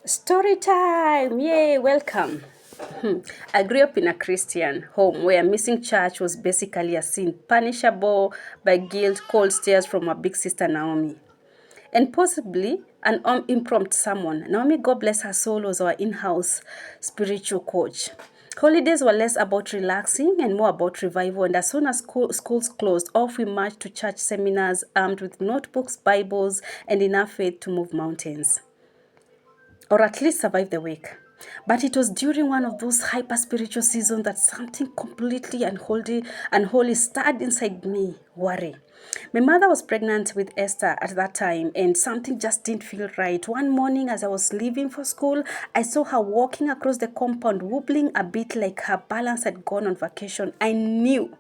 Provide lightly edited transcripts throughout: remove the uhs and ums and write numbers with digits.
Story time! Yay, welcome. I grew up in a Christian home where missing church was basically a sin, punishable by guilt, cold stares from my big sister Naomi, and possibly an impromptu sermon. Naomi, God bless her soul, was our in-house spiritual coach. Holidays were less about relaxing and more about revival, and as soon as schools closed, off we marched to church seminars armed with notebooks, Bibles, and enough faith to move mountains, or at least survive the week. But it was during one of those hyper spiritual seasons that something completely unholy stirred inside me, worry. My mother was pregnant with Esther at that time, and something just didn't feel right. One morning, as I was leaving for school, I saw her walking across the compound, wobbling a bit like her balance had gone on vacation. I knew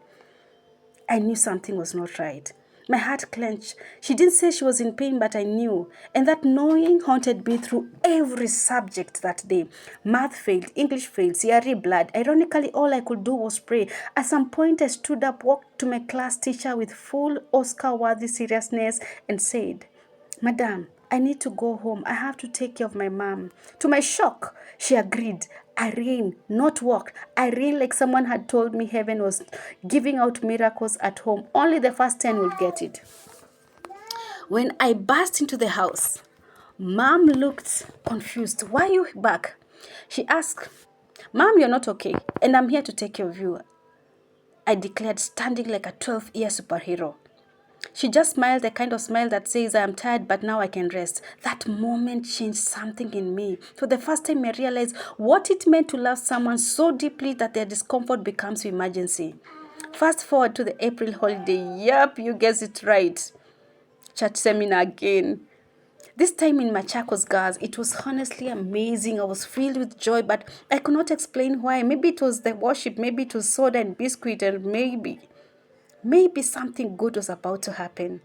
something was not right. My heart clenched. She didn't say she was in pain, but I knew. And that knowing haunted me through every subject that day. Math failed, English failed, CRE blood. Ironically, all I could do was pray. At some point, I stood up, walked to my class teacher with full Oscar-worthy seriousness and said, "Madam, I need to go home. I have to take care of my mom." To my shock, she agreed. I ran, not walked. I ran like someone had told me heaven was giving out miracles at home. Only the first 10 would get it. When I burst into the house, Mom looked confused. "Why are you back?" She asked. "Mom, you're not okay, and I'm here to take care of you," I declared, standing like a 12-year superhero. She just smiled, the kind of smile that says, "I am tired, but now I can rest." That moment changed something in me. For the first time, I realized what it meant to love someone so deeply that their discomfort becomes emergency. Fast forward to the April holiday. Yep, you guessed it right. Church seminar again. This time in Machakos, girls, it was honestly amazing. I was filled with joy, but I could not explain why. Maybe it was the worship, maybe it was soda and biscuit, and maybe something good was about to happen.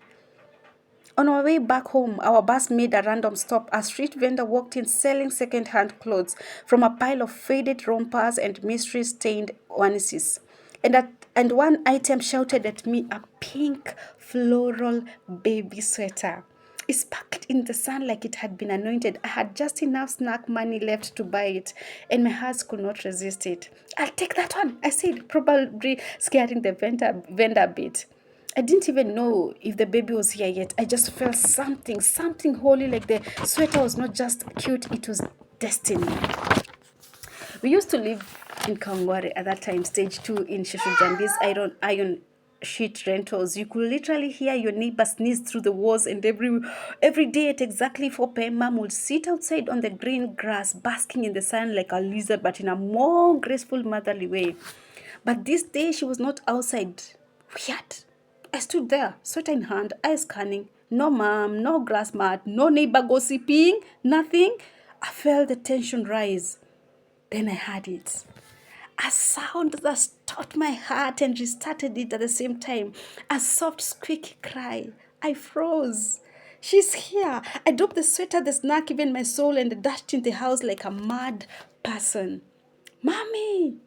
On our way back home, our bus made a random stop. A street vendor walked in selling second-hand clothes from a pile of faded rompers and mystery-stained onesies. And one item shouted at me, a pink floral baby sweater. It sparkled in the sun like it had been anointed. I had just enough snack money left to buy it, and my heart could not resist it. "I'll take that one," I said, probably scaring the vendor a bit. I didn't even know if the baby was here yet. I just felt something holy, like the sweater was not just cute, it was destiny. We used to live in Kangware at that time, stage 2 in Shushujan, these iron sheet rentals. You could literally hear your neighbor sneeze through the walls, and every day at exactly 4 p.m., Mom would sit outside on the green grass, basking in the sun like a lizard, but in a more graceful, motherly way. But this day, she was not outside. Weird. I stood there, sweater in hand, eyes scanning. No mom, no grass mat, no neighbor gossiping, nothing. I felt the tension rise. Then I heard it. A sound that stopped my heart and restarted it at the same time. A soft, squeaky cry. I froze. "She's here." I dropped the sweater, the snack, even my soul, and dashed in the house like a mad person. Mommy,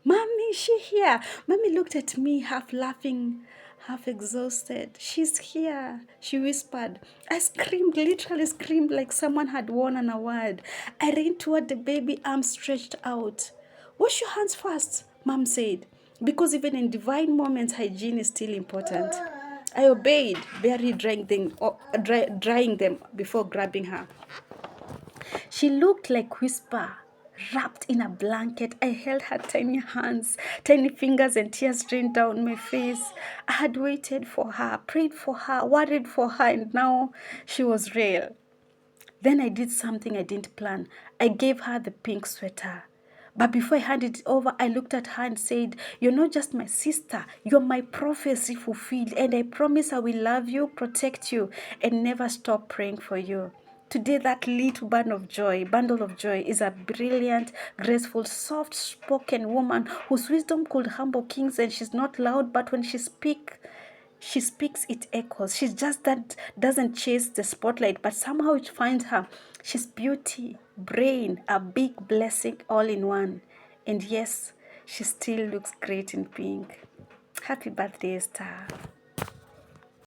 she here." Mommy looked at me, half laughing, half exhausted. "She's here," she whispered. I screamed, literally screamed like someone had won an award. I ran toward the baby, arms stretched out. "Wash your hands first," Mom said, because even in divine moments, hygiene is still important. I obeyed, barely drying them before grabbing her. She looked like Whisper, wrapped in a blanket. I held her tiny hands, tiny fingers, and tears rained down my face. I had waited for her, prayed for her, worried for her, and now she was real. Then I did something I didn't plan. I gave her the pink sweater. But before I handed it over, I looked at her and said, "You're not just my sister. You're my prophecy fulfilled. And I promise I will love you, protect you, and never stop praying for you." Today, that little bundle of joy, is a brilliant, graceful, soft-spoken woman whose wisdom could humble kings, and she's not loud, but when she speaks, it echoes. She's just that doesn't chase the spotlight, but somehow it finds her. She's beauty, brain, a big blessing all in one. And yes, she still looks great in pink. Happy birthday, Star.